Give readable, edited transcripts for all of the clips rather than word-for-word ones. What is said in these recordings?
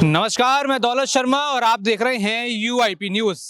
नमस्कार, मैं दौलत शर्मा और आप देख रहे हैं यूआईपी न्यूज।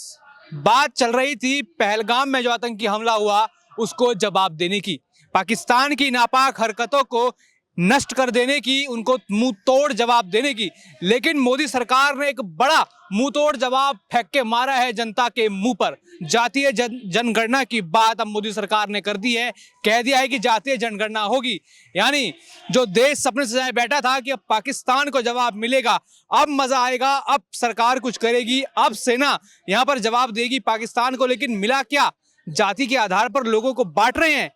बात चल रही थी पहलगाम में जो आतंकी हमला हुआ उसको जवाब देने की, पाकिस्तान की नापाक हरकतों को नष्ट कर देने की, उनको मुंह तोड़ जवाब देने की। लेकिन मोदी सरकार ने एक बड़ा मुंह तोड़ जवाब फेंक के मारा है जनता के मुंह पर। जातीय जनगणना की बात अब मोदी सरकार ने कर दी है, कह दिया है कि जातीय जनगणना होगी। यानी जो देश सपने सजाए बैठा था कि अब पाकिस्तान को जवाब मिलेगा, अब मजा आएगा, अब सरकार कुछ करेगी, अब सेना यहाँ पर जवाब देगी पाकिस्तान को। लेकिन मिला क्या? जाति के आधार पर लोगों को बांट रहे हैं।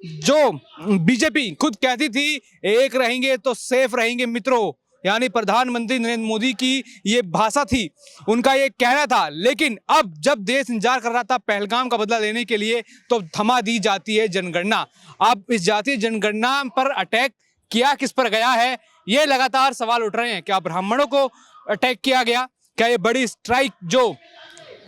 जो बीजेपी खुद कहती थी एक रहेंगे तो सेफ रहेंगे मित्रों, यानी प्रधानमंत्री नरेंद्र मोदी की ये भाषा थी, उनका ये कहना था। लेकिन अब जब देश इंतजार कर रहा था पहलगाम का बदला लेने के लिए, तो थमा दी जाती है जनगणना। अब इस जातीय जनगणना पर अटैक किया किस पर गया है, ये लगातार सवाल उठ रहे हैं। क्या ब्राह्मणों को अटैक किया गया? क्या ये बड़ी स्ट्राइक जो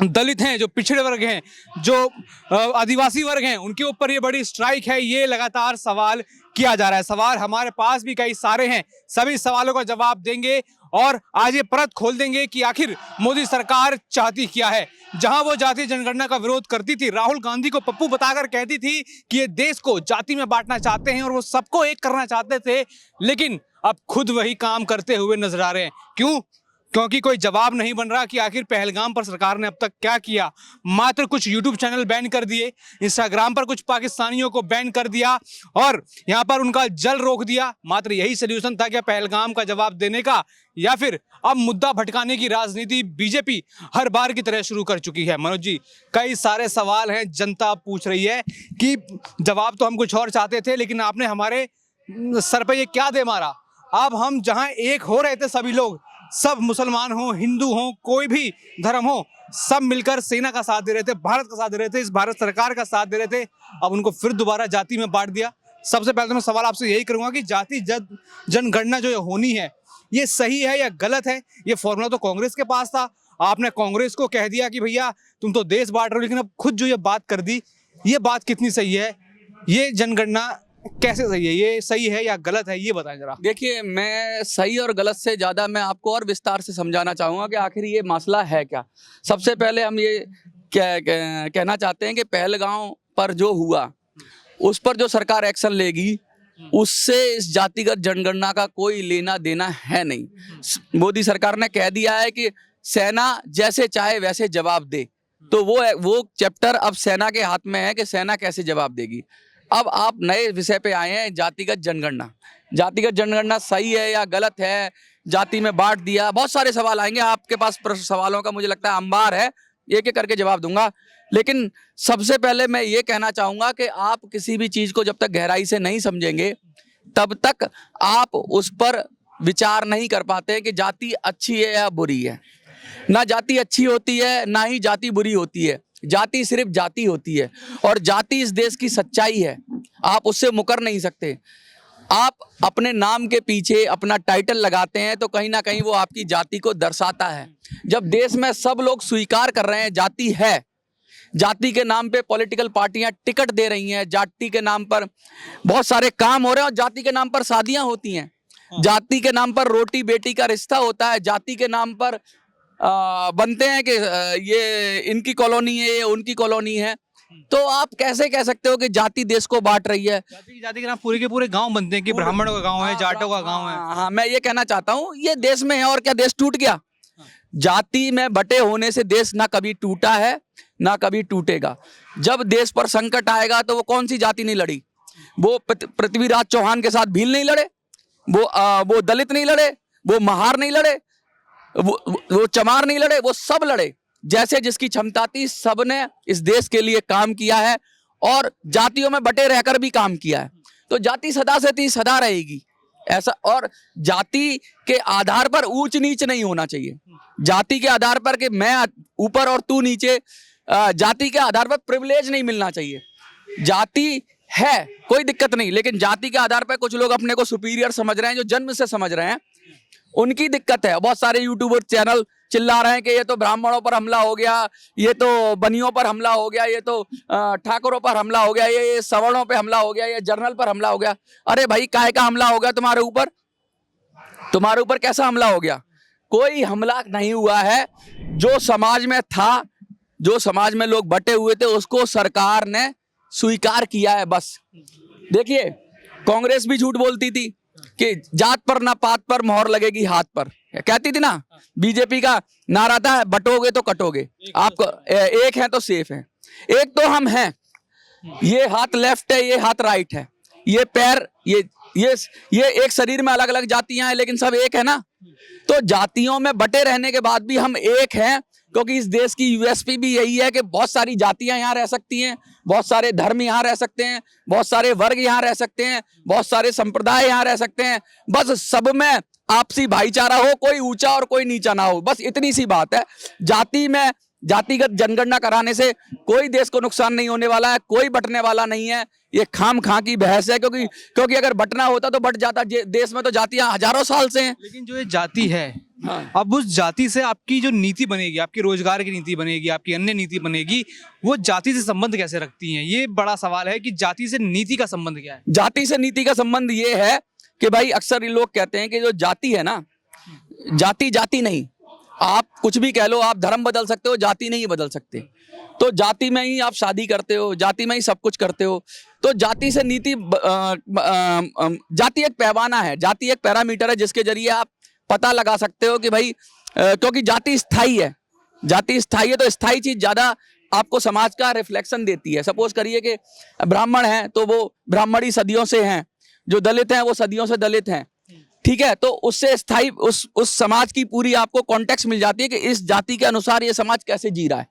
दलित हैं, जो पिछड़े वर्ग हैं, जो आदिवासी वर्ग हैं, उनके ऊपर ये बड़ी स्ट्राइक है? ये लगातार सवाल किया जा रहा है। सवाल हमारे पास भी कई सारे हैं, सभी सवालों का जवाब देंगे और आज ये परत खोल देंगे कि आखिर मोदी सरकार चाहती क्या है। जहां वो जातीय जनगणना का विरोध करती थी, राहुल गांधी को पप्पू बताकर कहती थी कि ये देश को जाति में बांटना चाहते हैं और वो सबको एक करना चाहते थे, लेकिन अब खुद वही काम करते हुए नजर आ रहे हैं। क्यों? क्योंकि कोई जवाब नहीं बन रहा कि आखिर पहलगाम पर सरकार ने अब तक क्या किया। मात्र कुछ यूट्यूब चैनल बैन कर दिए, इंस्टाग्राम पर कुछ पाकिस्तानियों को बैन कर दिया और यहाँ पर उनका जल रोक दिया। मात्र यही सोल्यूशन था क्या पहलगाम का जवाब देने का? या फिर अब मुद्दा भटकाने की राजनीति बीजेपी हर बार की तरह शुरू कर चुकी है? मनोज जी, कई सारे सवाल हैं, जनता पूछ रही है कि जवाब तो हम कुछ और चाहते थे, लेकिन आपने हमारे सर पे ये क्या दे मारा। अब हम जहाँ एक हो रहे थे सभी लोग, सब मुसलमान हो, हिंदू हो, कोई भी धर्म हो, सब मिलकर सेना का साथ दे रहे थे, भारत का साथ दे रहे थे, इस भारत सरकार का साथ दे रहे थे। अब उनको फिर दोबारा जाति में बांट दिया। सबसे पहले तो मैं सवाल आपसे यही करूंगा कि जाति जनगणना जो होनी है, ये सही है या गलत है? ये फॉर्मूला तो कांग्रेस के पास था, आपने कांग्रेस को कह दिया कि भैया तुम तो देश बांट रहे हो, लेकिन अब खुद जो ये बात कर दी, ये बात कितनी सही है? ये जनगणना कैसे सही है? ये सही है या गलत है, ये बताएं जरा। देखिए, मैं सही और गलत से ज़्यादा मैं आपको और विस्तार से समझाना चाहूँगा कि आखिर ये मसला है क्या। सबसे पहले हम ये कहना चाहते हैं कि पहलगाम पर जो हुआ उस पर जो सरकार एक्शन लेगी, उससे इस जातिगत जनगणना का कोई लेना देना है नहीं। मोदी सरकार ने कह दिया है कि सेना जैसे चाहे वैसे जवाब दे, तो वो चैप्टर अब सेना के हाथ में है कि सेना कैसे जवाब देगी। अब आप नए विषय पे आए हैं, जातिगत जनगणना। जातिगत जनगणना सही है या गलत है? जाति में बांट दिया, बहुत सारे सवाल आएंगे आपके पास। सवालों का मुझे लगता है अंबार है, एक एक करके जवाब दूंगा। लेकिन सबसे पहले मैं ये कहना चाहूंगा कि आप किसी भी चीज को जब तक गहराई से नहीं समझेंगे, तब तक आप उस पर विचार नहीं कर पाते कि जाति अच्छी है या बुरी है। ना जाति अच्छी होती है, ना ही जाति बुरी होती है। जाति सिर्फ जाति होती है और जाति इस देश की सच्चाई है, आप उससे मुकर नहीं सकते। आप अपने नाम के पीछे अपना टाइटल लगाते हैं तो कहीं ना कहीं वो आपकी जाति को दर्शाता है। जब देश में सब लोग स्वीकार कर रहे हैं जाति है, जाति के नाम पे पॉलिटिकल पार्टियां टिकट दे रही हैं, जाति के नाम पर बहुत सारे काम हो रहे हैं और जाति के नाम पर शादियां होती हैं, जाति के नाम पर रोटी बेटी का रिश्ता होता है, जाति के नाम पर बनते हैं कि ये इनकी कॉलोनी है, ये उनकी कॉलोनी है। तो आप कैसे कह सकते हो कि जाति देश को बांट रही है? जाति के नाम पूरे के पूरे गांव बनते हैं कि ब्राह्मणों का गांव है, जाटों का गांव है। हाँ, मैं ये कहना चाहता हूँ, ये देश में है और क्या देश टूट गया? जाति में बटे होने से देश ना कभी टूटा है ना कभी टूटेगा। जब देश पर संकट आएगा तो वो कौन सी जाति नहीं लड़ी? वो पृथ्वीराज चौहान के साथ भील नहीं लड़े, वो दलित नहीं लड़े, वो महार नहीं लड़े, वो चमार नहीं लड़े, वो सब लड़े। जैसे जिसकी क्षमता थी, सबने इस देश के लिए काम किया है और जातियों में बटे रहकर भी काम किया है। तो जाति सदा से थी, सदा रहेगी ऐसा। और जाति के आधार पर ऊंच नीच नहीं होना चाहिए। जाति के आधार पर कि मैं ऊपर और तू नीचे, जाति के आधार पर प्रिविलेज नहीं मिलना चाहिए। जाति है, कोई दिक्कत नहीं, लेकिन जाति के आधार पर कुछ लोग अपने को सुपीरियर समझ रहे हैं, जो जन्म से समझ रहे हैं, उनकी दिक्कत है। बहुत सारे यूट्यूबर चैनल चिल्ला रहे हैं कि ये तो ब्राह्मणों पर हमला हो गया, ये तो बनियों पर हमला हो गया, ये तो ठाकुरों पर हमला हो गया, ये सवर्णों पे हमला हो गया, ये जर्नल पर हमला हो गया। अरे भाई, काहे का हमला हो गया तुम्हारे ऊपर? तुम्हारे ऊपर कैसा हमला हो गया? कोई हमला नहीं हुआ है। जो समाज में था, जो समाज में लोग बटे हुए थे, उसको सरकार ने स्वीकार किया है बस। देखिए, कांग्रेस भी झूठ बोलती थी कि जात पर ना पात पर मोहर लगेगी हाथ पर, कहती थी ना। बीजेपी का नारा था बटोगे तो कटोगे, आपको एक है तो सेफ है। एक तो हम हैं, ये हाथ लेफ्ट है, ये हाथ राइट है, ये पैर, ये एक शरीर में अलग अलग जातियां हैं लेकिन सब एक है ना। तो जातियों में बटे रहने के बाद भी हम एक हैं, क्योंकि इस देश की यूएसपी भी यही है कि बहुत सारी जातियां यहाँ रह सकती हैं, बहुत सारे धर्म यहाँ रह सकते हैं, बहुत सारे वर्ग यहाँ रह सकते हैं, बहुत सारे संप्रदाय यहाँ रह सकते हैं। बस सब में आपसी भाईचारा हो, कोई ऊंचा और कोई नीचा ना हो, बस इतनी सी बात है। जाति में जातिगत जनगणना कराने से कोई देश को नुकसान नहीं होने वाला है, कोई बटने वाला नहीं है। ये खाम खा की बहस है, क्योंकि अगर बटना होता तो बट जाता। देश में तो जातियां हजारों साल से हैं। लेकिन जो ये जाति है, हाँ। अब उस जाति से आपकी जो नीति बनेगी, आपकी रोजगार की नीति बनेगी, आपकी अन्य नीति बनेगी, वो जाति से संबंध कैसे रखती हैं? ये बड़ा सवाल है कि जाति से नीति का संबंध क्या है। जाति से नीति का संबंध ये है कि भाई अक्सर ये लोग कहते हैं कि जो जाति है ना, जाति जाति नहीं, आप कुछ भी कह लो, आप धर्म बदल सकते हो, जाति नहीं बदल सकते। तो जाति में ही आप शादी करते हो, जाति में ही सब कुछ करते हो। तो जाति से नीति, जाति एक पैमाना है, जाति एक पैरामीटर है जिसके जरिए आप पता लगा सकते हो कि भाई, क्योंकि जाति स्थायी है, जाति स्थायी है तो स्थायी चीज ज्यादा आपको समाज का रिफ्लेक्शन देती है। सपोज करिए कि ब्राह्मण हैं तो वो ब्राह्मणी सदियों से हैं, जो दलित हैं वो सदियों से दलित हैं, ठीक है। तो उससे स्थायी उस समाज की पूरी आपको कॉन्टेक्स्ट मिल जाती है कि इस जाति के अनुसार ये समाज कैसे जी रहा है,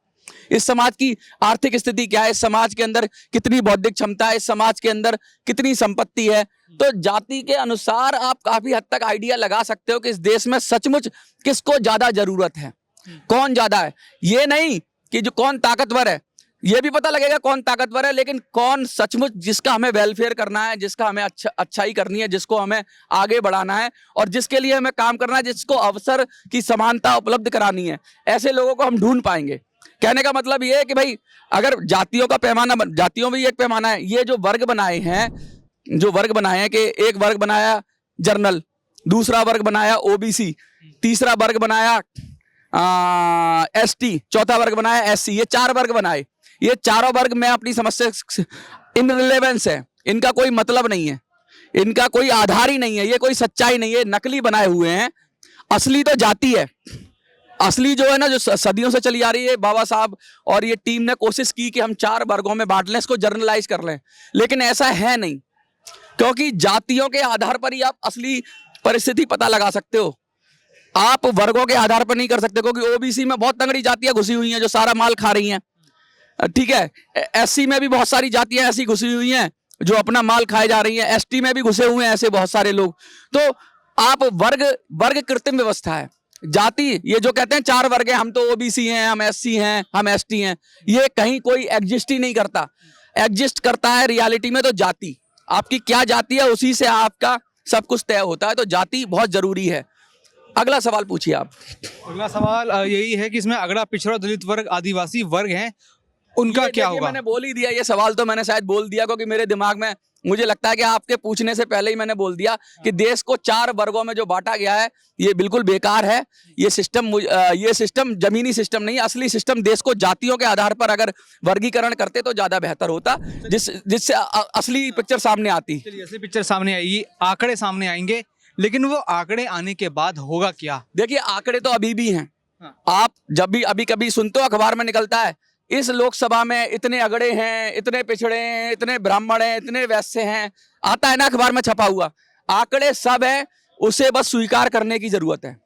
इस समाज की आर्थिक स्थिति क्या है, इस समाज के अंदर कितनी बौद्धिक क्षमता है, इस समाज के अंदर कितनी संपत्ति है। तो जाति के अनुसार आप काफी हद तक आइडिया लगा सकते हो कि इस देश में सचमुच किसको ज्यादा जरूरत है, कौन ज्यादा है। ये नहीं कि जो कौन ताकतवर है, ये भी पता लगेगा कौन ताकतवर है, लेकिन कौन सचमुच जिसका हमें वेलफेयर करना है, जिसका हमें अच्छाई करनी है, जिसको हमें आगे बढ़ाना है और जिसके लिए हमें काम करना है, जिसको अवसर की समानता उपलब्ध करानी है, ऐसे लोगों को हम ढूंढ पाएंगे। कहने का मतलब ये है कि भाई अगर जातियों का पैमाना, जातियों में एक पैमाना है, ये जो वर्ग बनाए हैं, जो वर्ग बनाए हैं कि एक वर्ग बनाया जर्नल, दूसरा वर्ग बनाया ओबीसी, तीसरा वर्ग बनाया एसटी, चौथा वर्ग बनाया एससी, ये 4 वर्ग बनाए। ये चारों वर्ग में अपनी समस्या इनरिलेवेंस है, इनका कोई मतलब नहीं है, इनका कोई आधार ही नहीं है, ये कोई सच्चाई नहीं है, नकली बनाए हुए हैं। असली तो जाति है, असली जो है ना, जो सदियों से चली आ रही है। बाबा साहब और ये टीम ने कोशिश की कि हम 4 वर्गों में बांट लें, इसको जर्नलाइज कर लें, लेकिन ऐसा है नहीं, क्योंकि जातियों के आधार पर ही आप असली परिस्थिति पता लगा सकते हो। आप वर्गों के आधार पर नहीं कर सकते, क्योंकि ओबीसी में बहुत तगड़ी जातियां घुसी हुई हैं जो सारा माल खा रही हैं, ठीक है। एससी में भी बहुत सारी जातियां ऐसी घुसी हुई हैं जो अपना माल खाए जा रही हैं, एसटी में भी घुसे हुए हैं ऐसे बहुत सारे लोग। तो आप वर्ग कृत्रिम व्यवस्था है। जाति, ये जो कहते हैं 4 वर्ग हैं, हम तो ओबीसी हैं, हम एससी हैं, हम एसटी हैं, ये कहीं कोई एग्जिस्ट ही नहीं करता। एग्जिस्ट करता है रियलिटी में तो जाति, आपकी क्या जाति है उसी से आपका सब कुछ तय होता है। तो जाति बहुत जरूरी है। अगला सवाल पूछिए आप। अगला सवाल यही है कि इसमें अगड़ा, पिछड़ा, दलित वर्ग, आदिवासी वर्ग हैं, उनका क्या होगा? मैंने बोल ही दिया, ये सवाल तो मैंने शायद बोल दिया, क्योंकि मेरे दिमाग में, मुझे लगता है कि आपके पूछने से पहले ही मैंने बोल दिया कि देश को 4 वर्गों में जो बांटा गया है ये बिल्कुल बेकार है। ये सिस्टम जमीनी सिस्टम नहीं, असली सिस्टम देश को जातियों के आधार पर अगर वर्गीकरण करते तो ज्यादा बेहतर होता, जिससे असली पिक्चर सामने आती। चलिए, असली पिक्चर सामने आएगी, आंकड़े सामने आएंगे, लेकिन वो आंकड़े आने के बाद होगा क्या? देखिए, आंकड़े तो अभी भी हैं। आप जब भी अभी कभी सुनते हो, अखबार में निकलता है, इस लोकसभा में इतने अगड़े हैं, इतने पिछड़े हैं, इतने ब्राह्मण हैं, इतने वैश्य हैं, आता है ना अखबार में छपा हुआ। आंकड़े सब है, उसे बस स्वीकार करने की जरूरत है।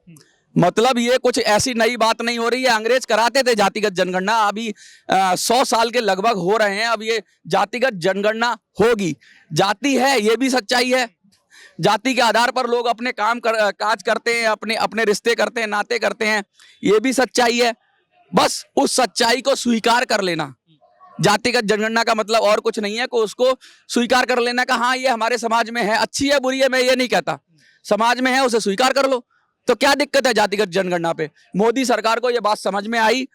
मतलब ये कुछ ऐसी नई बात नहीं हो रही है। अंग्रेज कराते थे जातिगत जनगणना, अभी 100 साल के लगभग हो रहे हैं, अब ये जातिगत जनगणना होगी। जाति है, ये भी सच्चाई है। जाति के आधार पर लोग अपने काज करते हैं, अपने रिश्ते करते हैं, नाते करते हैं, ये भी सच्चाई है। बस उस सच्चाई को स्वीकार कर लेना। जातिगत जनगणना का मतलब और कुछ नहीं है कि उसको स्वीकार कर लेना का हाँ ये हमारे समाज में है, अच्छी है बुरी है मैं ये नहीं कहता, समाज में है उसे स्वीकार कर लो। तो क्या दिक्कत है जातिगत जनगणना पे? मोदी सरकार को ये बात समझ में आई।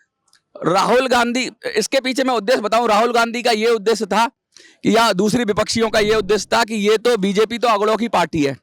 राहुल गांधी, इसके पीछे मैं उद्देश्य बताऊं, राहुल गांधी का ये उद्देश्य था कि या दूसरी विपक्षियों का ये उद्देश्य था कि ये तो बीजेपी तो अगड़ों की पार्टी है,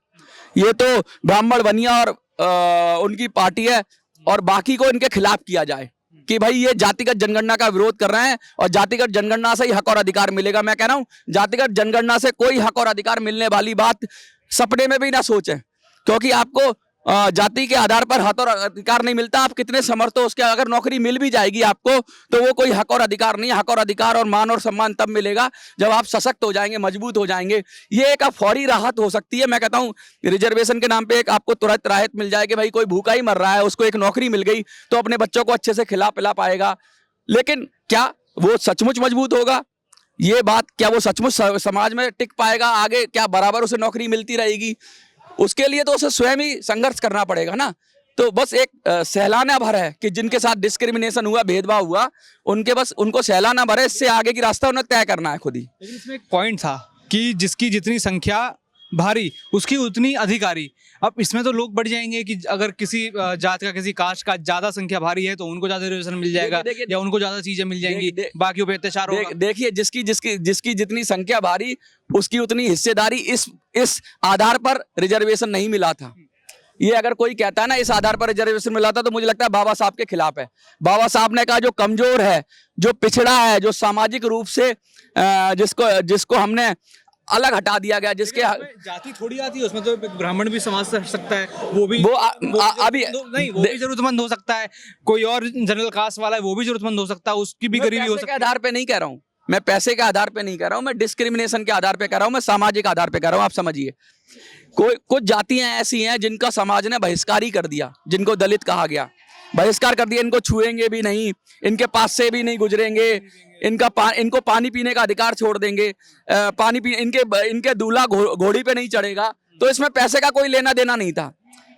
ये तो ब्राह्मण बनिया और उनकी पार्टी है और बाकी को इनके खिलाफ किया जाए कि भाई ये जातिगत जनगणना का विरोध कर रहे हैं और जातिगत जनगणना से ही हक और अधिकार मिलेगा। मैं कह रहा हूं जातिगत जनगणना से कोई हक और अधिकार मिलने वाली बात सपने में भी ना सोचें, क्योंकि आपको जाति के आधार पर हक और अधिकार नहीं मिलता। आप कितने समर्थ हो उसके, अगर नौकरी मिल भी जाएगी आपको तो वो कोई हक और अधिकार नहीं। हक और अधिकार और मान और सम्मान तब मिलेगा जब आप सशक्त हो जाएंगे, मजबूत हो जाएंगे। ये एक फौरी राहत हो सकती है। मैं कहता हूं रिजर्वेशन के नाम पे एक आपको तुरंत राहत मिल जाए कि भाई कोई भूखा ही मर रहा है, उसको एक नौकरी मिल गई तो अपने बच्चों को अच्छे से खिला पिला पाएगा। लेकिन क्या वो सचमुच मजबूत होगा? ये बात क्या वो सचमुच समाज में टिक पाएगा आगे? क्या बराबर उसे नौकरी मिलती रहेगी? उसके लिए तो उसे स्वयं ही संघर्ष करना पड़ेगा ना। तो बस एक सहलाना भर है कि जिनके साथ डिस्क्रिमिनेशन हुआ, भेदभाव हुआ, उनको सहलाना भर है। इससे आगे की रास्ता उन्हें तय करना है खुद ही। लेकिन इसमें एक पॉइंट था कि जिसकी जितनी संख्या भारी उसकी उतनी अधिकारी। अब इसमें तो लोग बढ़ जाएंगे कि अगर किसी जात का, किसी कास्ट का ज्यादा संख्या भारी है तो उनको ज्यादा रिजर्वेशन मिल जाएगा या उनको ज्यादा चीजें मिल जाएंगी, बाकियों पे अत्याचार होगा। देखिए जिसकी जितनी संख्या भारी उसकी उतनी हिस्सेदारी। इस आधार पर रिजर्वेशन नहीं मिला था। ये अगर कोई कहता है ना इस आधार पर रिजर्वेशन मिला था तो मुझे लगता है बाबा साहब के खिलाफ है। बाबा साहब ने कहा जो कमजोर है, जो पिछड़ा है, जो सामाजिक रूप से जिसको हमने अलग हटा दिया गया, जिसके जाति थोड़ी आती है उसमें तो ब्राह्मण भी समाज से हट सकता है, वो भी जरूरतमंद हो सकता है। कोई और जनरल कास्ट वाला है वो भी जरूरतमंद हो सकता है, उसकी भी गरीबी हो सकती है। आधार पे नहीं कह रहा हूँ मैं, पैसे के आधार पे नहीं कह रहा हूँ मैं, डिस्क्रिमिनेशन के आधार पे कह रहा हूँ मैं, सामाजिक आधार पे कह रहा हूँ। आप समझिए कुछ जातियां ऐसी हैं जिनका समाज ने बहिष्कार ही कर दिया, जिनको दलित कहा गया, बहिष्कार कर दिया। इनको छुएंगे भी नहीं, इनके पास से भी नहीं गुजरेंगे, इनको पानी पीने का अधिकार छोड़ देंगे, इनके दूल्हा घोड़ी पे नहीं चढ़ेगा। तो इसमें पैसे का कोई लेना देना नहीं था।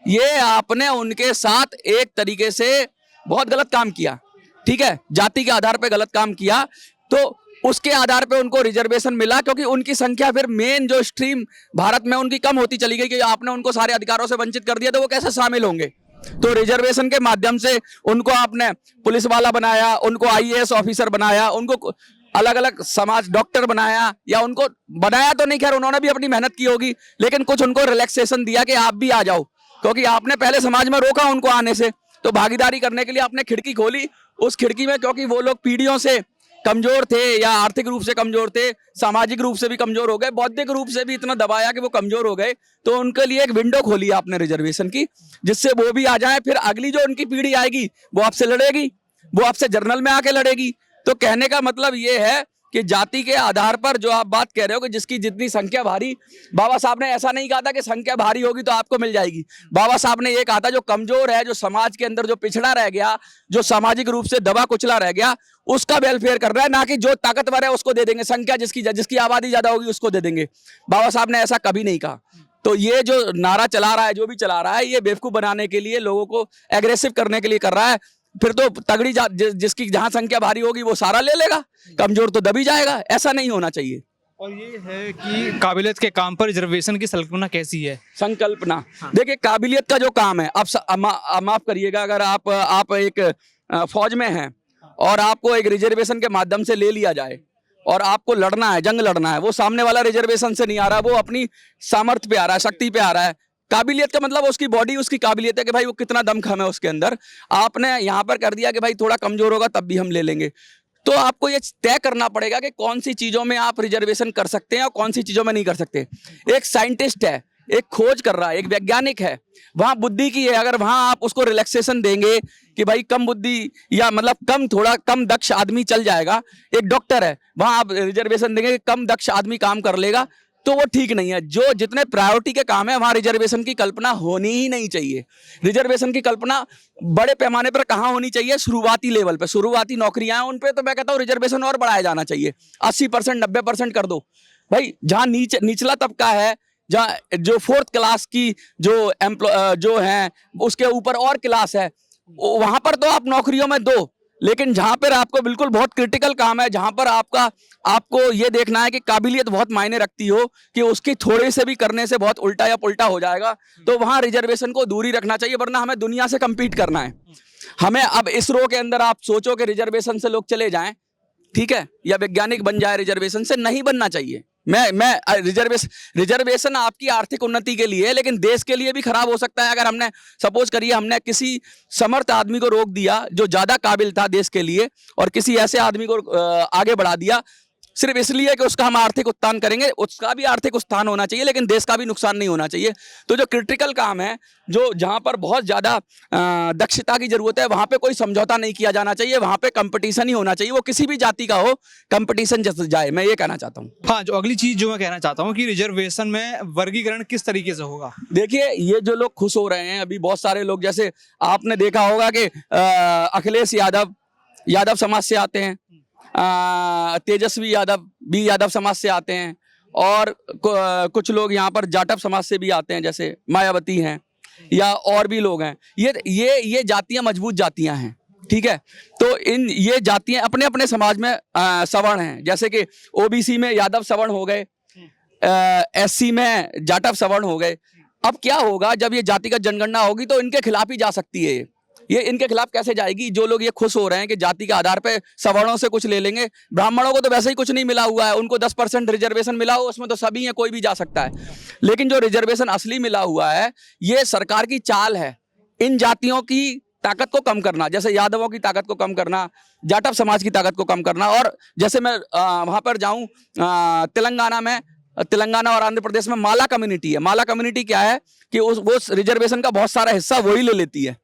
ये आपने उनके साथ एक तरीके से बहुत गलत काम किया, ठीक है, जाति के आधार पे गलत काम किया। तो उसके आधार पे उनको रिजर्वेशन मिला क्योंकि उनकी संख्या फिर मेन जो स्ट्रीम भारत में उनकी कम होती चली गई कि आपने उनको सारे अधिकारों से वंचित कर दिया तो वो कैसे शामिल होंगे। तो रिजर्वेशन के माध्यम से उनको आपने पुलिस वाला बनाया, उनको आईएएस ऑफिसर बनाया, उनको अलग अलग समाज डॉक्टर बनाया, या उनको बनाया तो नहीं, खैर उन्होंने भी अपनी मेहनत की होगी, लेकिन कुछ उनको रिलैक्सेशन दिया कि आप भी आ जाओ, क्योंकि आपने पहले समाज में रोका उनको आने से। तो भागीदारी करने के लिए आपने खिड़की खोली। उस खिड़की में क्योंकि वो लोग पीढ़ियों से कमजोर थे या आर्थिक रूप से कमजोर थे, सामाजिक रूप से भी कमजोर हो गए, बौद्धिक रूप से भी इतना दबाया कि वो कमजोर हो गए, तो उनके लिए एक विंडो खोली आपने रिजर्वेशन की, जिससे वो भी आ जाए। फिर अगली जो उनकी पीढ़ी आएगी वो आपसे लड़ेगी, वो आपसे जर्नल में आके लड़ेगी। तो कहने का मतलब ये है कि जाति के आधार पर जो आप बात कह रहे हो कि जिसकी जितनी संख्या भारी, बाबा साहब ने ऐसा नहीं कहा था कि संख्या भारी होगी तो आपको मिल जाएगी। बाबा साहब ने ये कहा था जो कमजोर है, जो समाज के अंदर जो पिछड़ा रह गया, जो सामाजिक रूप से दबा कुचला रह गया, उसका वेलफेयर कर रहा है, ना कि जो ताकतवर है उसको दे देंगे, संख्या जिसकी आबादी ज्यादा होगी उसको दे देंगे। बाबा साहब ने ऐसा कभी नहीं कहा। तो ये जो नारा चला रहा है, जो भी चला रहा है, ये बेवकूफ बनाने के लिए, लोगों को एग्रेसिव करने के लिए कर रहा है। फिर तो तगड़ी जिसकी जहां संख्या भारी होगी वो सारा ले लेगा, कमजोर तो दबी जाएगा। ऐसा नहीं होना चाहिए। और ये है कि काबिलियत के काम पर रिजर्वेशन की संकल्पना कैसी है? संकल्पना देखिए, काबिलियत का जो काम है, आप माफ करिएगा, अगर आप एक फौज में हैं और आपको एक रिजर्वेशन के माध्यम से ले लिया जाए और आपको लड़ना है, जंग लड़ना है, वो सामने वाला रिजर्वेशन से नहीं आ रहा, वो अपनी सामर्थ्य पे आ रहा है, शक्ति पे आ रहा है। काबिलियत का मतलब उसकी बॉडी, उसकी काबिलियत है कि भाई वो कितना दमखम है उसके अंदर। आपने यहाँ पर कर दिया कि भाई थोड़ा कमजोर होगा तब भी हम ले लेंगे। तो आपको ये तय करना पड़ेगा कि कौन सी चीजों में आप रिजर्वेशन कर सकते हैं और कौन सी चीजों में नहीं कर सकते। एक साइंटिस्ट है, एक खोज कर रहा है, एक वैज्ञानिक है, वहां बुद्धि की है, अगर वहां आप उसको रिलैक्सेशन देंगे कि भाई कम बुद्धि या मतलब थोड़ा कम दक्ष आदमी चल जाएगा। एक डॉक्टर है, वहां आप रिजर्वेशन देंगे कम दक्ष आदमी काम कर लेगा, तो वो ठीक नहीं है। जो जितने प्रायोरिटी के काम है वहां रिजर्वेशन की कल्पना होनी ही नहीं चाहिए। रिजर्वेशन की कल्पना बड़े पैमाने पर कहाँ होनी चाहिए? शुरुआती लेवल पे, शुरुआती नौकरियां हैं उन पे तो मैं कहता हूँ रिजर्वेशन और बढ़ाया जाना चाहिए। 80% 90% कर दो भाई। जहां निचला तबका है, जहाँ जो 4th क्लास की जो है उसके ऊपर और क्लास है, वहां पर तो आप नौकरियों में दो। लेकिन जहां पर आपको बिल्कुल बहुत क्रिटिकल काम है, जहां पर आपको ये देखना है कि काबिलियत बहुत मायने रखती हो कि उसकी थोड़े से भी करने से बहुत उल्टा या पुल्टा हो जाएगा, तो वहां रिजर्वेशन को दूर ही रखना चाहिए। वरना हमें दुनिया से कम्पीट करना है। हमें अब इसरो के अंदर आप सोचो कि रिजर्वेशन से लोग चले जाएं, ठीक है, या वैज्ञानिक बन जाए रिजर्वेशन से, नहीं बनना चाहिए। मैं रिजर्वेशन आपकी आर्थिक उन्नति के लिए है, लेकिन देश के लिए भी खराब हो सकता है। अगर हमने सपोज करिए हमने किसी समर्थ आदमी को रोक दिया जो ज्यादा काबिल था देश के लिए, और किसी ऐसे आदमी को आगे बढ़ा दिया सिर्फ इसलिए कि उसका हम आर्थिक उत्थान करेंगे। उसका भी आर्थिक उत्थान होना चाहिए, लेकिन देश का भी नुकसान नहीं होना चाहिए। तो जो क्रिटिकल काम है, जो जहां पर बहुत ज्यादा दक्षता की जरूरत है, वहां पे कोई समझौता नहीं किया जाना चाहिए, वहां पे कंपटीशन ही होना चाहिए, वो किसी भी जाति का हो, कंपटीशन जैसे जाए, मैं ये कहना चाहता हूँ। हाँ, जो अगली चीज जो मैं कहना चाहता हूँ कि रिजर्वेशन में वर्गीकरण किस तरीके से होगा। देखिए, ये जो लोग खुश हो रहे हैं अभी, बहुत सारे लोग, जैसे आपने देखा होगा कि अखिलेश यादव समाज से आते हैं, तेजस्वी यादव भी यादव समाज से आते हैं, और कुछ लोग यहाँ पर जाटव समाज से भी आते हैं, जैसे मायावती हैं या और भी लोग हैं। ये जातियां मजबूत जातियां हैं, ठीक है। तो ये जातियां अपने अपने समाज में सवर्ण हैं, जैसे कि ओबीसी में यादव सवर्ण हो गए, एससी में जाटव सवर्ण हो गए। अब क्या होगा, जब ये जातिगत जनगणना होगी तो इनके खिलाफ ही जा सकती है। ये इनके खिलाफ कैसे जाएगी? जो लोग ये खुश हो रहे हैं कि जाति के आधार पे सवर्णों से कुछ ले लेंगे, ब्राह्मणों को तो वैसे ही कुछ नहीं मिला हुआ है, उनको 10% रिजर्वेशन मिला हो, उसमें तो सभी है, कोई भी जा सकता है। लेकिन जो रिजर्वेशन असली मिला हुआ है, ये सरकार की चाल है इन जातियों की ताकत को कम करना, जैसे यादवों की ताकत को कम करना, जाटव समाज की ताकत को कम करना। और जैसे मैं वहां पर जाऊं, तेलंगाना और आंध्र प्रदेश में माला कम्युनिटी है। माला कम्युनिटी क्या है कि वो रिजर्वेशन का बहुत सारा हिस्सा वही ले लेती है।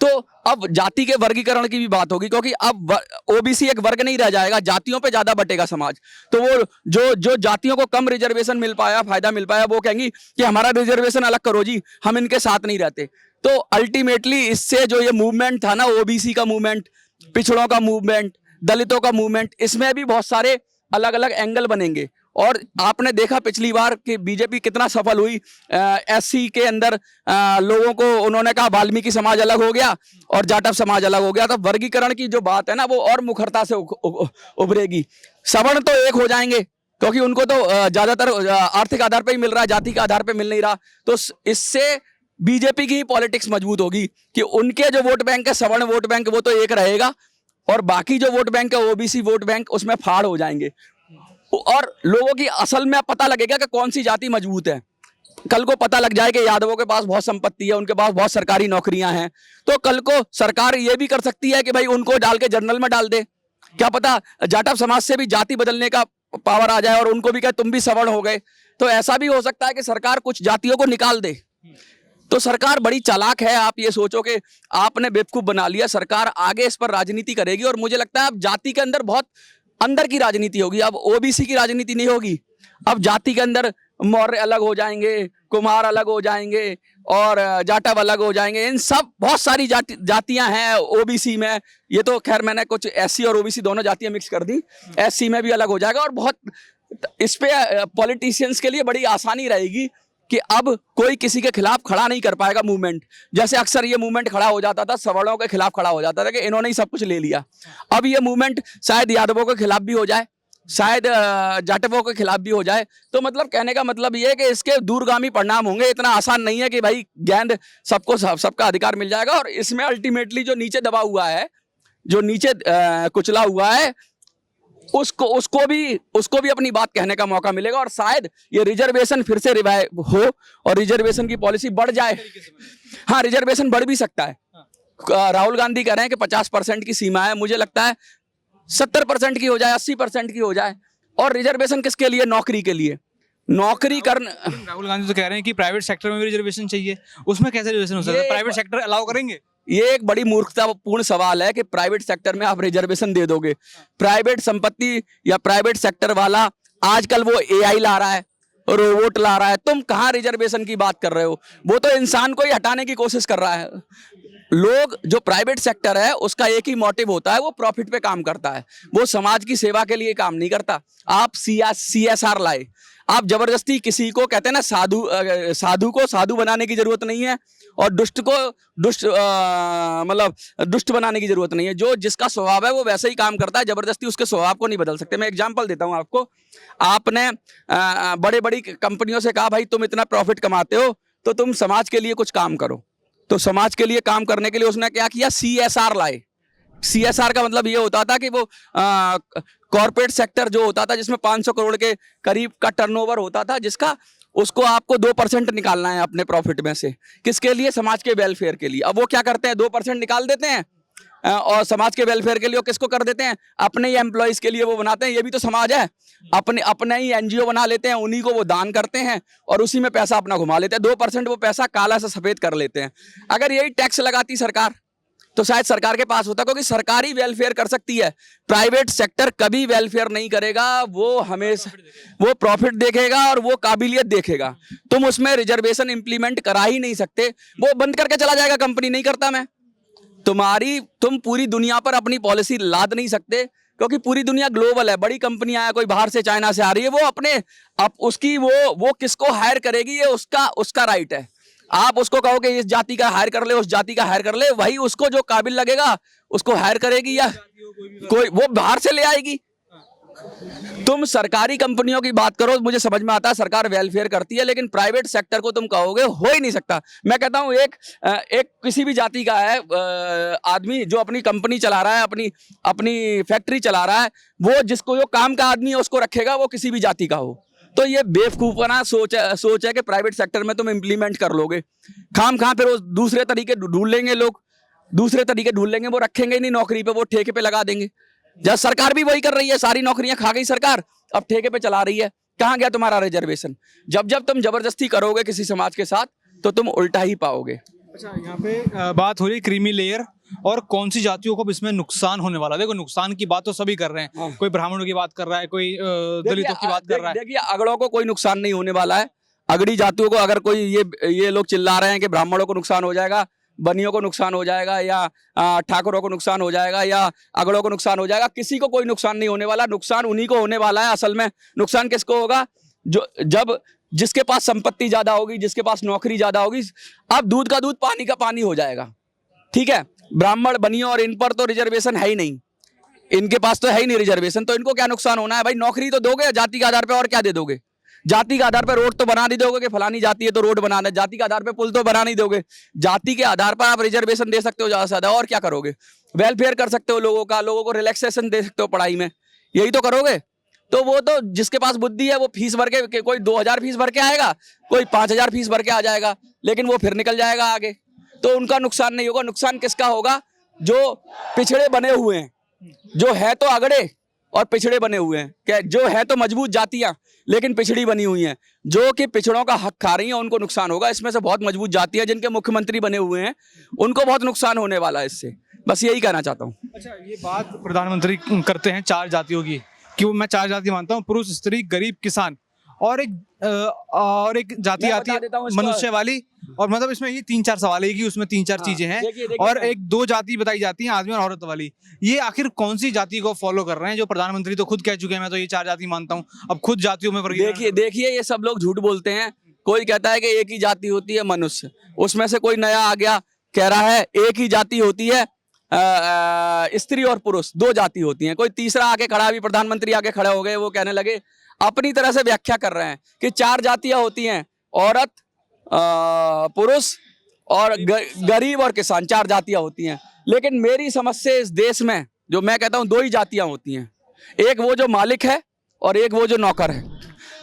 तो अब जाति के वर्गीकरण की भी बात होगी, क्योंकि अब ओबीसी एक वर्ग नहीं रह जाएगा, जातियों पे ज्यादा बटेगा समाज। तो वो जो जातियों को कम रिजर्वेशन मिल पाया, फायदा मिल पाया, वो कहेंगी कि हमारा रिजर्वेशन अलग करो जी, हम इनके साथ नहीं रहते। तो अल्टीमेटली इससे जो ये मूवमेंट था ना, ओबीसी का मूवमेंट, पिछड़ों का मूवमेंट, दलितों का मूवमेंट, इसमें भी बहुत सारे अलग अलग एंगल बनेंगे। और आपने देखा पिछली बार कि बीजेपी कितना सफल हुई, एससी के अंदर लोगों को उन्होंने कहा वाल्मीकि समाज अलग हो गया और जाटव समाज अलग हो गया। तो वर्गीकरण की जो बात है ना, वो और मुखरता से उभरेगी। सवर्ण तो एक हो जाएंगे, क्योंकि उनको तो ज्यादातर आर्थिक आधार पर ही मिल रहा है, जाति के आधार पर मिल नहीं रहा। तो इससे बीजेपी की ही पॉलिटिक्स मजबूत होगी कि उनके जो वोट बैंक है, सवर्ण वोट बैंक, वो तो एक रहेगा, और बाकी जो वोट बैंक है, ओबीसी वोट बैंक, उसमें फाड़ हो जाएंगे। और लोगों की असल में पता लगेगा कि कौन सी जाति मजबूत है। कल को पता लग जाए कि यादवों के पास बहुत संपत्ति है, उनके पास बहुत सरकारी नौकरियां हैं, तो कल को सरकार ये भी कर सकती है कि भाई उनको डाल के जनरल में डाल दे। क्या पता जाटव समाज से भी जाति बदलने का पावर आ जाए और उनको भी कहे तुम भी सवर्ण हो गए। तो ऐसा भी हो सकता है कि सरकार कुछ जातियों को निकाल दे। तो सरकार बड़ी चालाक है। आप ये सोचो कि आपने बेवकूफ बना लिया, सरकार आगे इस पर राजनीति करेगी, और मुझे लगता है अब जाति के अंदर बहुत अंदर की राजनीति होगी। अब ओबीसी की राजनीति नहीं होगी, अब जाति के अंदर मौर्य अलग हो जाएंगे, कुमार अलग हो जाएंगे, और जाटव अलग हो जाएंगे। इन सब बहुत सारी जातियां हैं ओबीसी में। ये तो खैर मैंने कुछ एससी और ओबीसी दोनों जातियां मिक्स कर दी, एससी में भी अलग हो जाएगा। और बहुत इस पे पॉलिटिशियंस के लिए बड़ी आसानी रहेगी कि अब कोई किसी के खिलाफ खड़ा नहीं कर पाएगा मूवमेंट। जैसे अक्सर ये मूवमेंट खड़ा हो जाता था, सवर्णों के खिलाफ खड़ा हो जाता था कि इन्होंने ही सब कुछ ले लिया। अब ये मूवमेंट शायद यादवों के खिलाफ भी हो जाए, शायद जाटवों के खिलाफ भी हो जाए। तो मतलब कहने का मतलब ये है कि इसके दूरगामी परिणाम होंगे। इतना आसान नहीं है कि भाई गेंद सबको सबका अधिकार मिल जाएगा। और इसमें अल्टीमेटली जो नीचे दबा हुआ है, जो नीचे कुचला हुआ है, उसको भी अपनी बात कहने का मौका मिलेगा। और शायद ये रिजर्वेशन फिर से रिवाइव हो और रिजर्वेशन की पॉलिसी बढ़ जाए। हाँ, रिजर्वेशन बढ़ भी सकता है। राहुल गांधी कह रहे हैं कि 50% की सीमा है, मुझे लगता है 70% की हो जाए, 80% की हो जाए। और रिजर्वेशन किसके लिए? नौकरी के लिए। नौकरी करना, राहुल गांधी तो कह रहे हैं कि प्राइवेट सेक्टर में भी रिजर्वेशन चाहिए, उसमें कैसे रिजर्वेशन हो सकता है? प्राइवेट सेक्टर अलाउ करेंगे? ये एक बड़ी मूर्खतापूर्ण सवाल है कि प्राइवेट सेक्टर में आप रिजर्वेशन दे दोगे। प्राइवेट संपत्ति या प्राइवेट सेक्टर वाला आजकल वो एआई ला रहा है, रोबोट ला रहा है, तुम कहाँ रिजर्वेशन की बात कर रहे हो? वो तो इंसान को ही हटाने की कोशिश कर रहा है। लोग, जो प्राइवेट सेक्टर है उसका एक ही मोटिव होता है, वो प्रॉफिट पे काम करता है, वो समाज की सेवा के लिए काम नहीं करता। आप CSR लाए, आप जबरदस्ती किसी को, कहते हैं ना, साधु को साधु बनाने की जरूरत नहीं है, और दुष्ट को दुष्ट बनाने की जरूरत नहीं है। जो जिसका स्वभाव है वो वैसे ही काम करता है, जबरदस्ती उसके स्वभाव को नहीं बदल सकते। मैं एग्जांपल देता हूं आपको। आपने बड़े बड़ी कंपनियों से कहा भाई तुम इतना प्रॉफिट कमाते हो तो तुम समाज के लिए कुछ काम करो। तो समाज के लिए काम करने के लिए उसने क्या किया? CSR लाए, CSR का मतलब ये होता था कि वो कॉर्पोरेट सेक्टर जो होता था जिसमें 500 करोड़ के करीब का टर्नओवर होता था, जिसका उसको आपको 2% निकालना है अपने प्रॉफिट में से। किसके लिए? समाज के वेलफेयर के लिए। अब वो क्या करते हैं, 2% निकाल देते हैं और समाज के वेलफेयर के लिए किसको कर देते हैं? अपने ही एम्प्लॉइज के लिए वो बनाते हैं। ये भी तो समाज है। अपने ही NGO बना लेते हैं, उन्हीं को वो दान करते हैं और उसी में पैसा अपना घुमा लेते हैं। 2% वो पैसा काला से सफेद कर लेते हैं। अगर यही टैक्स लगाती सरकार तो शायद सरकार के पास होता, क्योंकि सरकारी वेलफेयर कर सकती है, प्राइवेट सेक्टर कभी वेलफेयर नहीं करेगा। वो हमेशा वो प्रॉफिट देखेगा और वो काबिलियत देखेगा। तुम उसमें रिजर्वेशन इंप्लीमेंट करा ही नहीं सकते, वो बंद करके चला जाएगा, कंपनी नहीं करता मैं। तुम पूरी दुनिया पर अपनी पॉलिसी लाद नहीं सकते, क्योंकि पूरी दुनिया ग्लोबल है। बड़ी कंपनियां हैं, कोई बाहर से चाइना से आ रही है, वो अपने उसकी वो किसको हायर करेगी, ये उसका राइट है। आप उसको कहो कि इस जाति का हायर कर ले, उस जाति का हायर कर ले, वही उसको जो काबिल लगेगा उसको हायर करेगी, या कोई वो बाहर से ले आएगी। तुम सरकारी कंपनियों की बात करो, मुझे समझ में आता है सरकार वेलफेयर करती है, लेकिन प्राइवेट सेक्टर को तुम कहोगे, हो ही नहीं सकता। मैं कहता हूं एक किसी भी जाति का है आदमी जो अपनी कंपनी चला रहा है, अपनी फैक्ट्री चला रहा है, वो जिसको जो काम का आदमी है उसको रखेगा, वो किसी भी जाति का हो। तो ये बेवकूफाना सोच है कि प्राइवेट सेक्टर में तुम इंप्लीमेंट कर लोगे। खाम खा फिर वो दूसरे तरीके ढूंढ लेंगे, लोग दूसरे तरीके ढूंढ लेंगे, वो रखेंगे नहीं नौकरी पे, वो ठेके पे लगा देंगे। जब सरकार भी वही कर रही है, सारी नौकरियां खा गई सरकार, अब ठेके पे चला रही है। कहां गया तुम्हारा रिजर्वेशन? जब तुम जबरदस्ती करोगे किसी समाज के साथ तो तुम उल्टा ही पाओगे। अच्छा, यहाँ पे बात हो रही क्रीमी लेयर और कौन सी जातियों को इसमें नुकसान होने वाला है। देखो, नुकसान की बात तो सभी कर रहे हैं, कोई ब्राह्मणों की बात कर रहा है, कोई दलितों की बात कर रहा है। देखिए, अगड़ों को कोई नुकसान नहीं होने वाला है। अगड़ी जातियों को अगर कोई ये लोग चिल्ला रहे हैं कि ब्राह्मणों को नुकसान हो जाएगा, बनियों को नुकसान हो जाएगा, या ठाकुरों को नुकसान हो जाएगा, या अगड़ों को नुकसान हो जाएगा, किसी को कोई नुकसान नहीं होने वाला। नुकसान उन्हीं को होने वाला है। असल में नुकसान किसको होगा? जब जिसके पास संपत्ति ज्यादा होगी, जिसके पास नौकरी ज्यादा होगी। अब दूध का दूध, पानी का पानी हो जाएगा। ठीक है, ब्राह्मण बनियों और इन पर तो रिजर्वेशन है ही नहीं, इनके पास तो है ही नहीं रिजर्वेशन, तो इनको क्या नुकसान होना है भाई? नौकरी तो दोगे जाति के आधार पे, और क्या दे दोगे? जाति के आधार पर रोड तो बना नहीं दोगे कि फलानी जाति है तो रोड बनाना है। जाति के आधार पर पुल तो बना नहीं दोगे। जाति के आधार पर आप रिजर्वेशन दे सकते हो ज्यादा से ज्यादा, और क्या करोगे? वेलफेयर कर सकते हो लोगों का, लोगों को रिलैक्सेशन दे सकते हो पढ़ाई में, यही तो करोगे। तो वो तो जिसके पास बुद्धि है वो फीस भर के, कोई 2000 फीस भर के आएगा, कोई 5000 फीस भर के आ जाएगा, लेकिन वो फिर निकल जाएगा आगे। तो उनका नुकसान नहीं होगा। नुकसान किसका होगा? जो पिछड़े बने हुए हैं, जो है तो अगड़े और पिछड़े बने हुए हैं। क्या जो है तो मजबूत जातियां, लेकिन पिछड़ी बनी हुई हैं, जो कि पिछड़ों का हक खा रही हैं, उनको नुकसान होगा। इसमें से बहुत मजबूत जातियां जिनके मुख्यमंत्री बने हुए हैं, उनको बहुत नुकसान होने वाला है इससे। बस यही कहना चाहता हूँ। अच्छा, ये बात प्रधानमंत्री करते हैं 4 जातियों की, कि वो मैं 4 जाति मानता हूँ, पुरुष, स्त्री, गरीब, किसान, और एक जाति आती है मनुष्य वाली। और मतलब इसमें ये 3-4 सवाल है कि उसमें 3-4 चीजें हैं। और 1-2 जाति बताई जाती हैं, आदमी और औरत वाली। ये आखिर कौन सी जाति को फॉलो कर रहे हैं? जो प्रधानमंत्री तो खुद कह चुके हैं मैं तो ये 4 जाति मानता हूँ, अब खुद जातियों में देखिए ये सब लोग झूठ बोलते हैं। कोई कहता है कि एक ही जाति होती है मनुष्य, उसमें से कोई नया आ गया कह रहा है एक ही जाति होती है स्त्री और पुरुष, 2 जाति होती हैं। कोई तीसरा आके खड़ा, भी प्रधानमंत्री आके खड़े हो गए, वो कहने लगे, अपनी तरह से व्याख्या कर रहे हैं कि 4 जातियां होती हैं, औरत, पुरुष और गरीब और किसान, 4 जातियां होती हैं। लेकिन मेरी समझ से इस देश में जो मैं कहता हूं 2 ही जातियां होती हैं। एक वो जो मालिक है और एक वो जो नौकर है।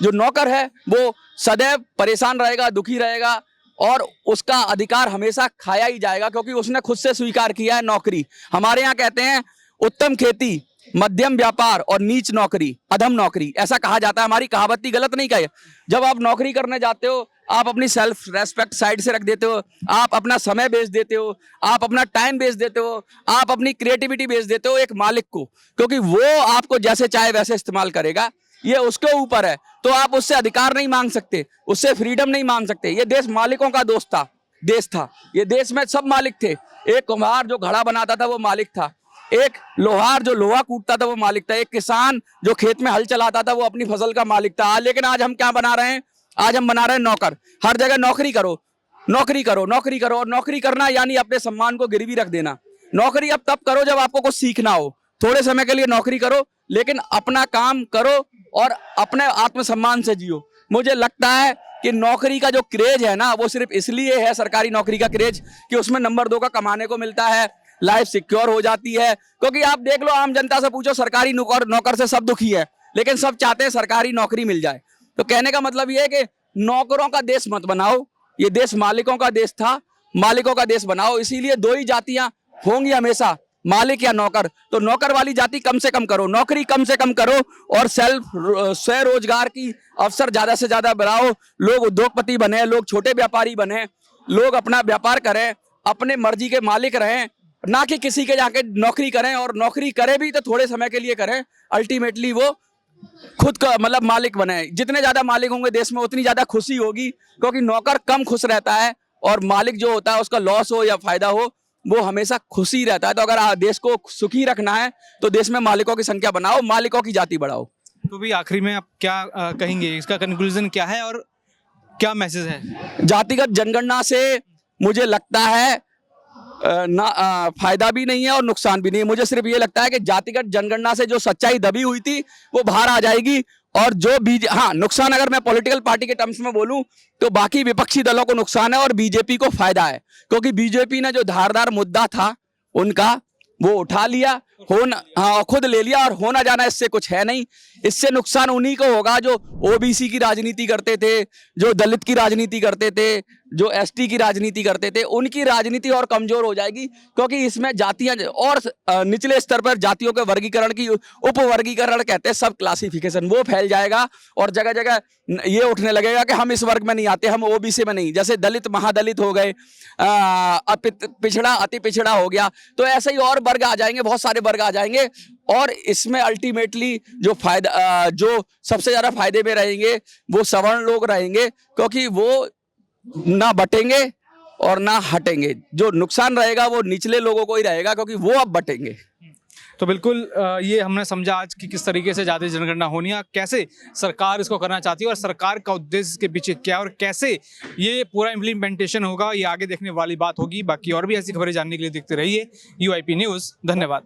जो नौकर है वो सदैव परेशान रहेगा, दुखी रहेगा, और उसका अधिकार हमेशा खाया ही जाएगा, क्योंकि उसने खुद से स्वीकार किया है नौकरी। हमारे यहाँ कहते हैं उत्तम खेती, मध्यम व्यापार और नीच नौकरी, अधम नौकरी, ऐसा कहा जाता है। हमारी कहावत गलत नहीं कहे। जब आप नौकरी करने जाते हो, आप अपनी सेल्फ रेस्पेक्ट साइड से रख देते हो, आप अपना समय बेच देते हो, आप अपना टाइम बेच देते हो, आप अपनी क्रिएटिविटी बेच देते हो एक मालिक को, क्योंकि वो आपको जैसे चाहे वैसे इस्तेमाल करेगा, ये उसके ऊपर है। तो आप उससे अधिकार नहीं मांग सकते, उससे फ्रीडम नहीं मांग सकते। ये देश मालिकों का देश था। ये देश में सब मालिक थे। एक कुम्हार जो घड़ा बनाता था वो मालिक था, एक लोहार जो लोहा कूटता था वो मालिक था, एक किसान जो खेत में हल चलाता था वो अपनी फसल का मालिक था। लेकिन आज हम क्या बना रहे हैं? आज हम बना रहे हैं नौकर। हर जगह नौकरी करो, नौकरी करो, नौकरी करो, और नौकरी करना यानी अपने सम्मान को गिरवी रख देना। नौकरी अब तब करो जब आपको कुछ सीखना हो। थोड़े समय के लिए नौकरी करो, लेकिन अपना काम करो और अपने आत्मसम्मान से जियो। मुझे लगता है कि नौकरी का जो क्रेज है ना, वो सिर्फ इसलिए है, सरकारी नौकरी का क्रेज, कि उसमें नंबर 2 का कमाने को मिलता है, लाइफ सिक्योर हो जाती है। क्योंकि आप देख लो, आम जनता से पूछो, सरकारी नौकर से सब दुखी है, लेकिन सब चाहते हैं सरकारी नौकरी मिल जाए। तो कहने का मतलब ये है कि नौकरों का देश मत बनाओ, ये देश मालिकों का देश था, मालिकों का देश बनाओ। इसीलिए दो ही जातियां होंगी हमेशा, मालिक या नौकर। तो नौकर वाली जाति कम से कम करो, नौकरी कम से कम करो, और स्वयं रोजगार की अवसर ज्यादा से ज्यादा बढ़ाओ। लोग उद्योगपति बने, लोग छोटे व्यापारी बने, लोग अपना व्यापार करें, अपने मर्जी के मालिक रहें, ना कि किसी के जाके नौकरी करें। और नौकरी करे भी तो थोड़े समय के लिए करें, अल्टीमेटली वो खुद का मतलब मालिक बने। जितने ज्यादा मालिक होंगे देश में उतनी ज्यादा खुशी होगी, क्योंकि नौकर कम खुश रहता है और मालिक जो होता है उसका लॉस हो या फायदा हो वो हमेशा खुशी रहता है। तो अगर देश को सुखी रखना है तो देश में मालिकों की संख्या बनाओ, मालिकों की जाति बढ़ाओ। तो भी आखिरी में आप क्या कहेंगे, इसका कंक्लूजन क्या है और क्या मैसेज है? जातिगत जनगणना से मुझे लगता है फायदा भी नहीं है और नुकसान भी नहीं है। मुझे सिर्फ ये लगता है कि जातिगत जनगणना से जो सच्चाई दबी हुई थी वो बाहर आ जाएगी। और जो नुकसान अगर मैं पॉलिटिकल पार्टी के टर्म्स में बोलूं तो बाकी विपक्षी दलों को नुकसान है और बीजेपी को फायदा है, क्योंकि बीजेपी ने जो धारदार मुद्दा था उनका वो उठा लिया, खुद ले लिया, और होना जाना इससे कुछ है नहीं। इससे नुकसान उन्हीं को होगा जो ओबीसी की राजनीति करते थे, जो दलित की राजनीति करते थे, जो एसटी की राजनीति करते थे। उनकी राजनीति और कमजोर हो जाएगी, क्योंकि इसमें जातियां और निचले स्तर पर जातियों के वर्गीकरण की उपवर्गीकरण कहते हैं, सब क्लासिफिकेशन, वो फैल जाएगा और जगह जगह ये उठने लगेगा कि हम इस वर्ग में नहीं आते, हम ओबीसी में नहीं। जैसे दलित महादलित हो गए, पिछड़ा अति पिछड़ा हो गया, तो ऐसे ही और वर्ग आ जाएंगे, बहुत सारे वर्ग आ जाएंगे। और इसमें अल्टीमेटली जो सबसे ज्यादा फायदे में रहेंगे वो सवर्ण लोग रहेंगे, क्योंकि वो ना बटेंगे और ना हटेंगे। जो नुकसान रहेगा वो निचले लोगों को ही रहेगा, क्योंकि वो अब बटेंगे। तो बिल्कुल ये हमने समझा आज कि किस तरीके से जाति जनगणना होनी है, कैसे सरकार इसको करना चाहती है और सरकार का उद्देश्य के पीछे क्या और कैसे ये पूरा इम्प्लीमेंटेशन होगा, ये आगे देखने वाली बात होगी। बाकी और भी ऐसी खबरें जानने के लिए देखते रहिए UIP न्यूज़। धन्यवाद।